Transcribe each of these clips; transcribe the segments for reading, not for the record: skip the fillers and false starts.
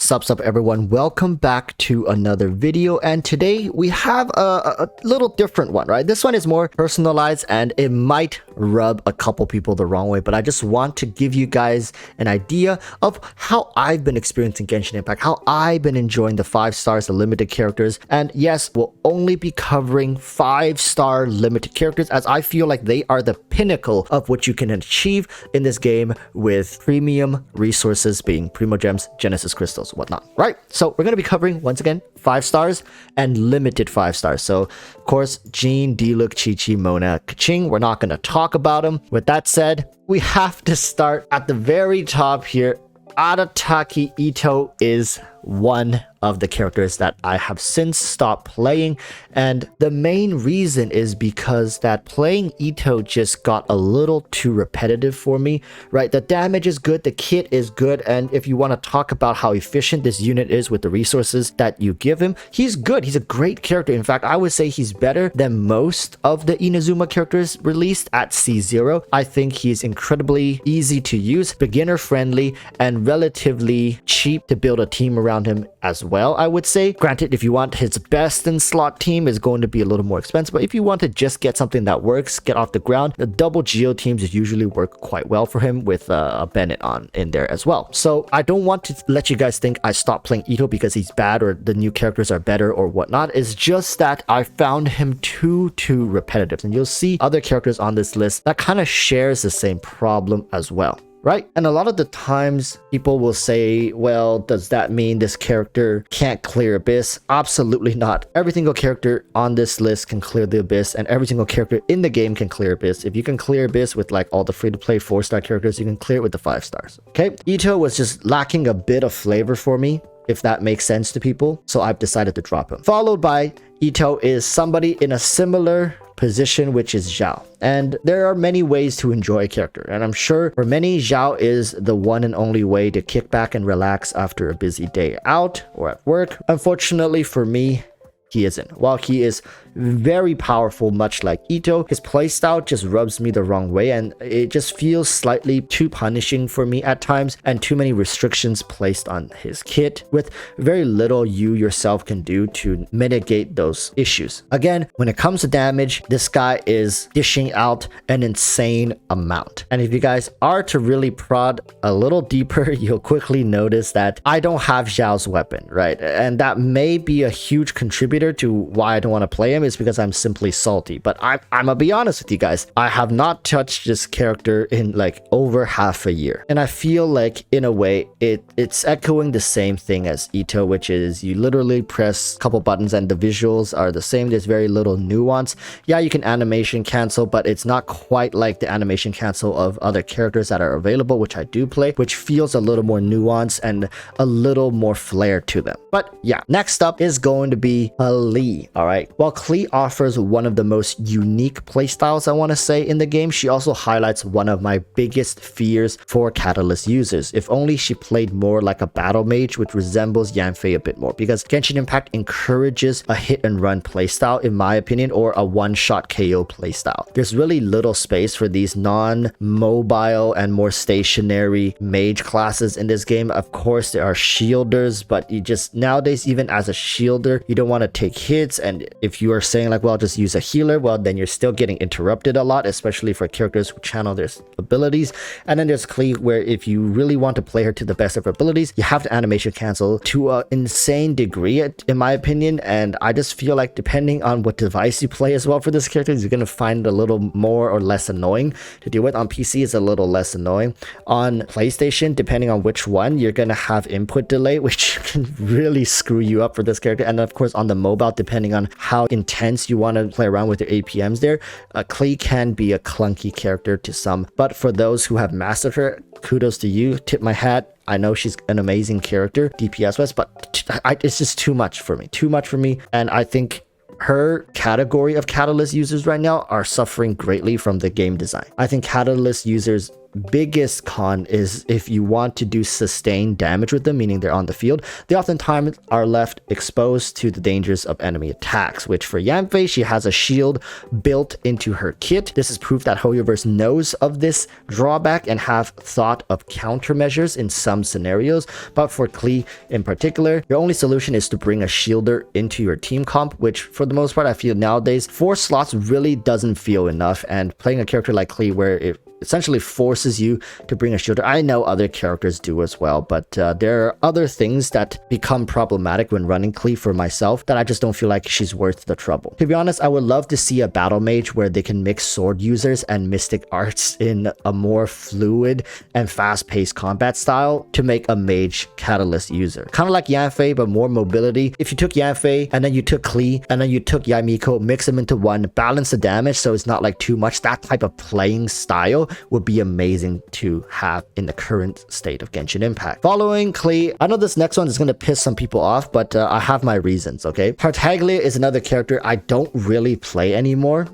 Sups up everyone, welcome back to another video, and today we have a little different one, right? This one is more personalized and it might rub a couple people the wrong way, but I just want to give you guys an idea of how I've been experiencing Genshin Impact, how I've been enjoying the 5 stars, the limited characters. And yes, we'll only be covering 5-star limited characters, as I feel like they are the pinnacle of what you can achieve in this game with premium resources being Primogems, Genesis Crystals, whatnot, right? So we're going to be covering, once again, 5 stars and limited 5 stars. So, of course, Jean, Diluc, Chi-Chi, Mona, Kaching, we're not going to talk about them. With that said, we have to start at the very top here. Arataki Itto is one of the characters that I have since stopped playing, and the main reason is because that playing Itto just got a little too repetitive for me, right? The damage is good, the kit is good, and if you want to talk about how efficient this unit is with the resources that you give him, he's good. He's a great character. In fact, I would say he's better than most of the Inazuma characters released at C0. I think he's incredibly easy to use, beginner friendly, and relatively cheap to build a team around him as well, I would say. Granted, if you want his best in slot team, is going to be a little more expensive, but if you want to just get something that works, get off the ground, the double geo teams usually work quite well for him with a Bennett on in there as well. So I don't want to let you guys think I stopped playing Itto because he's bad or the new characters are better or whatnot. It's just that I found him too repetitive, and you'll see other characters on this list that kind of shares the same problem as well, right? And a lot of the times people will say, well, does that mean this character can't clear Abyss? Absolutely not. Every single character on this list can clear the Abyss, and every single character in the game can clear Abyss. If you can clear Abyss with like all the free-to-play 4-star characters, you can clear it with the 5 stars. Okay, Itto was just lacking a bit of flavor for me, if that makes sense to people, so I've decided to drop him. Followed by Itto is somebody in a similar position, which is Xiao. And there are many ways to enjoy a character, and I'm sure for many, Xiao is the one and only way to kick back and relax after a busy day out or at work. Unfortunately for me, he isn't. While he is very powerful, much like Itto, his playstyle just rubs me the wrong way, and it just feels slightly too punishing for me at times, and too many restrictions placed on his kit with very little you yourself can do to mitigate those issues. Again, when it comes to damage, this guy is dishing out an insane amount. And if you guys are to really prod a little deeper, you'll quickly notice that I don't have Xiao's weapon, right? And that may be a huge contributor to why I don't want to play him, is because I'm simply salty. But I'm gonna be honest with you guys, I have not touched this character in like over half a year, and I feel like in a way it's echoing the same thing as Itto, which is you literally press a couple buttons and the visuals are the same. There's very little nuance. Yeah, you can animation cancel, but it's not quite like the animation cancel of other characters that are available, which I do play, which feels a little more nuanced and a little more flair to them. But yeah, next up is going to be Klee. All right, while Klee offers one of the most unique playstyles, I want to say, in the game, she also highlights one of my biggest fears for Catalyst users. If only she played more like a battle mage, which resembles Yanfei a bit more, because Genshin Impact encourages a hit and run playstyle, in my opinion, or a one-shot KO playstyle. There's really little space for these non-mobile and more stationary mage classes in this game. Of course, there are shielders, but you just, nowadays, even as a shielder, you don't want to take hits, and if you are saying like, well, just use a healer, well, then you're still getting interrupted a lot, especially for characters who channel their abilities. And then there's Klee, where if you really want to play her to the best of her abilities, you have to animation cancel to an insane degree, in my opinion. And I just feel like depending on what device you play as well for this character, you're going to find it a little more or less annoying to deal with. On PC, it's a little less annoying. On PlayStation, depending on which one, you're going to have input delay, which can really screw you up for this character. And of course, on the mobile, depending on how intense you want to play around with your APMs there, Klee can be a clunky character to some, but for those who have mastered her, kudos to you, tip my hat. I know she's an amazing character DPS wise, but it's just too much for me, and I think her category of Catalyst users right now are suffering greatly from the game design. I think Catalyst users biggest con is if you want to do sustained damage with them, meaning they're on the field, they oftentimes are left exposed to the dangers of enemy attacks, which for Yanfei, she has a shield built into her kit. This is proof that Hoyoverse knows of this drawback and have thought of countermeasures in some scenarios. But for Klee in particular, your only solution is to bring a shielder into your team comp, which for the most part, I feel nowadays 4 slots really doesn't feel enough. And playing a character like Klee where it essentially forces you to bring a shielder. I know other characters do as well, but there are other things that become problematic when running Klee for myself that I just don't feel like she's worth the trouble. To be honest, I would love to see a battle mage where they can mix sword users and mystic arts in a more fluid and fast-paced combat style to make a mage catalyst user. Kind of like Yanfei, but more mobility. If you took Yanfei and then you took Klee and then you took Yaimiko, mix them into one, balance the damage so it's not like too much, that type of playing style would be amazing to have in the current state of Genshin Impact. Following Klee, I know this next one is going to piss some people off, but I have my reasons, okay? Tartaglia is another character I don't really play anymore.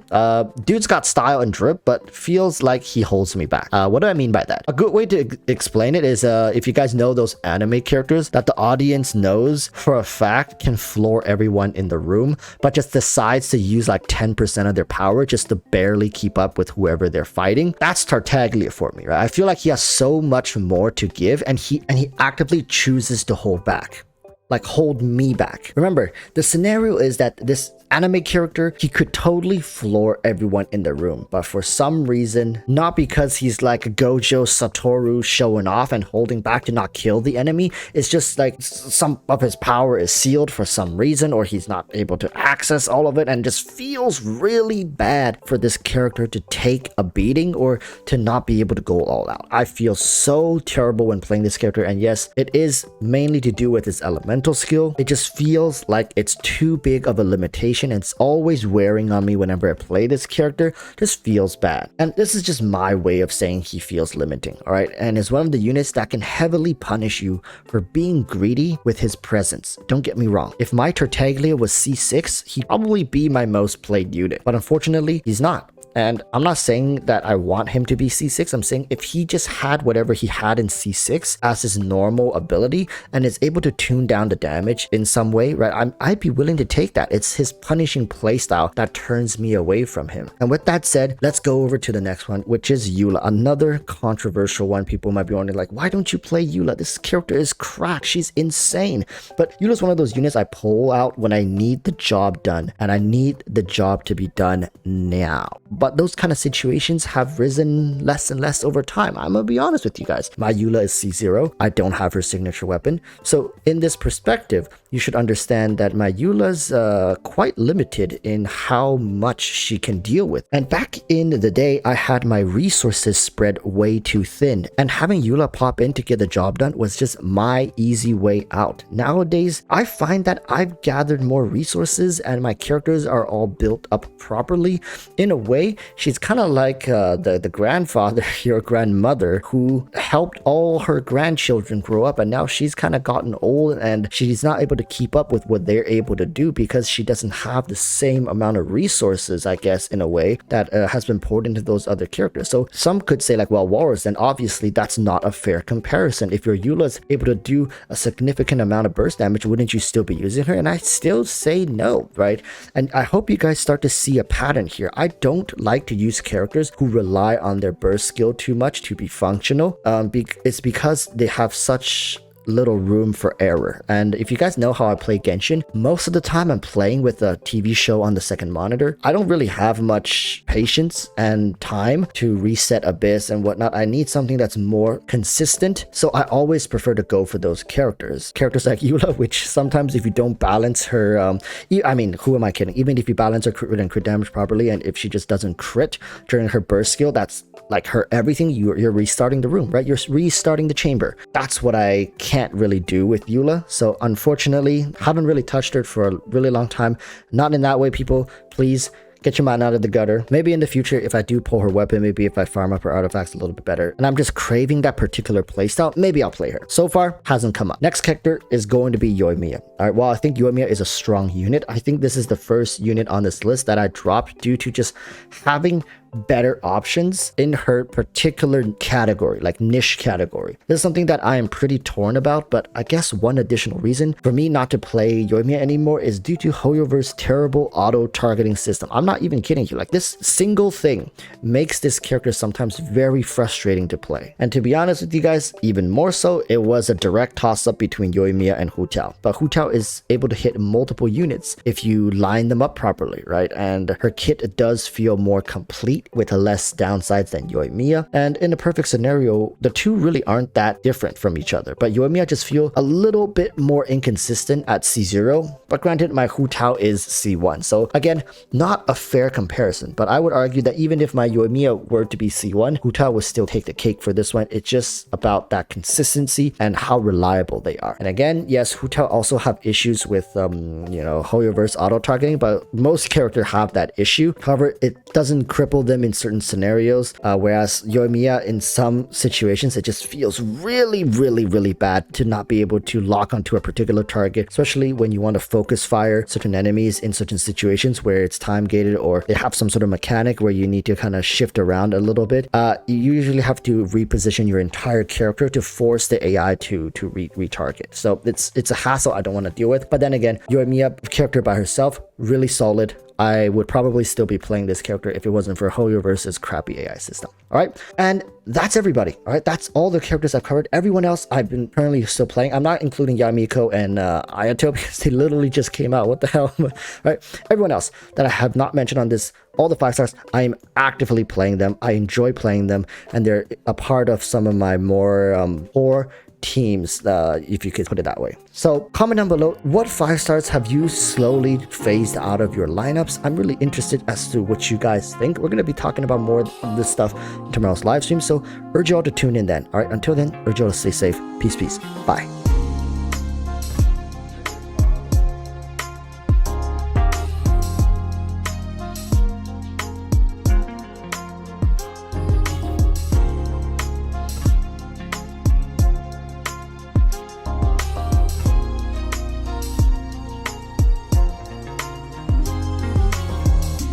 Dude's got style and drip, but feels like he holds me back. What do I mean by that? A good way to explain it is if you guys know those anime characters that the audience knows for a fact can floor everyone in the room, but just decides to use like 10% of their power just to barely keep up with whoever they're fighting. That's Tartaglia for me, right? I feel like he has so much more to give and he actively chooses to hold back. Like hold me back. Remember, the scenario is that this anime character, he could totally floor everyone in the room, but for some reason, not because he's like Gojo Satoru showing off and holding back to not kill the enemy, it's just like some of his power is sealed for some reason, or he's not able to access all of it, and just feels really bad for this character to take a beating or to not be able to go all out. I feel so terrible when playing this character, and yes, it is mainly to do with his elemental skill. It just feels like it's too big of a limitation and it's always wearing on me whenever I play this character. Just feels bad. And this is just my way of saying he feels limiting, all right? And is one of the units that can heavily punish you for being greedy with his presence. Don't get me wrong. If my Tartaglia was C6, he'd probably be my most played unit, but unfortunately, he's not. And I'm not saying that I want him to be C6. I'm saying if he just had whatever he had in C6 as his normal ability and is able to tune down the damage in some way, right? I'd be willing to take that. It's his punishing playstyle that turns me away from him. And with that said, let's go over to the next one, which is Eula. Another controversial one. People might be wondering, like, why don't you play Eula? This character is cracked. She's insane. But Eula's one of those units I pull out when I need the job done, and I need the job to be done now. But those kind of situations have risen less and less over time. I'm gonna be honest with you guys. My Eula is C0. I don't have her signature weapon. So in this perspective, you should understand that my Eula's quite limited in how much she can deal with. And back in the day, I had my resources spread way too thin. And having Eula pop in to get the job done was just my easy way out. Nowadays, I find that I've gathered more resources and my characters are all built up properly. In a way, she's kind of like the grandfather, your grandmother, who helped all her grandchildren grow up, and now she's kind of gotten old and she's not able to keep up with what they're able to do because she doesn't have the same amount of resources, I guess, in a way that has been poured into those other characters. So some could say like, well, Walrus, then obviously that's not a fair comparison. If your Eula's able to do a significant amount of burst damage, wouldn't you still be using her? And I still say no, right? And I hope you guys start to see a pattern here. I don't like to use characters who rely on their burst skill too much to be functional. It's because they have such little room for error. And if you guys know how I play Genshin, most of the time I'm playing with a TV show on the second monitor. I don't really have much patience and time to reset Abyss and whatnot. I need something that's more consistent. So I always prefer to go for those characters. Characters like Eula, which sometimes if you don't balance her, I mean, who am I kidding? Even if you balance her crit rate and crit damage properly, and if she just doesn't crit during her burst skill, that's like her everything, you're restarting the room, right? You're restarting the chamber. That's what I can't really do with Eula. So unfortunately, haven't really touched her for a really long time. Not in that way, people. Please get your mind out of the gutter. Maybe in the future, if I do pull her weapon, maybe if I farm up her artifacts a little bit better, and I'm just craving that particular playstyle, maybe I'll play her. So far, hasn't come up. Next character is going to be Yuumia. All right, well, I think Yuumia is a strong unit. I think this is the first unit on this list that I dropped due to just having better options in her particular category, like niche category. This is something that I am pretty torn about, but I guess one additional reason for me not to play Yuumia anymore is due to HoYover's terrible auto-targeting system. I'm not even kidding you. Like, this single thing makes this character sometimes very frustrating to play. And to be honest with you guys, even more so, it was a direct toss-up between Yuumia and Hu Tao. But Hu Tao is able to hit multiple units if you line them up properly, right? And her kit does feel more complete with less downsides than Yuumia. And in a perfect scenario, the two really aren't that different from each other. But Yuumia just feel a little bit more inconsistent at C0. But granted, my Hu Tao is C1. So again, not a fair comparison. But I would argue that even if my Yuumia were to be C1, Hu Tao would still take the cake for this one. It's just about that consistency and how reliable they are. And again, yes, Hu Tao also have issues with HoYover's auto-targeting, but most characters have that issue. However, it doesn't cripple them in certain scenarios, whereas Yuumia, in some situations, it just feels really bad to not be able to lock onto a particular target, especially when you want to focus fire certain enemies in certain situations where it's time gated or they have some sort of mechanic where you need to kind of shift around a little bit. You usually have to reposition your entire character to force the AI to retarget. So it's a hassle I don't want to deal with. But then again, Yuumia character by herself, really solid. I would probably still be playing this character if it wasn't for HoYover's crappy AI system. All right, and that's everybody. All right, that's all the characters I've covered. Everyone else I've been currently still playing. I'm not including Yamiko and Ayato because they literally just came out. What the hell? All right, everyone else that I have not mentioned on this, all the 5 stars, I am actively playing them. I enjoy playing them, and they're a part of some of my more core teams, if you could put it that way. So comment down below, what 5 stars have you slowly phased out of your lineups? I'm really interested as to what you guys think. We're going to be talking about more of this stuff in tomorrow's live stream, so urge you all to tune in then. All right, until then, urge you all to stay safe. Peace. Bye.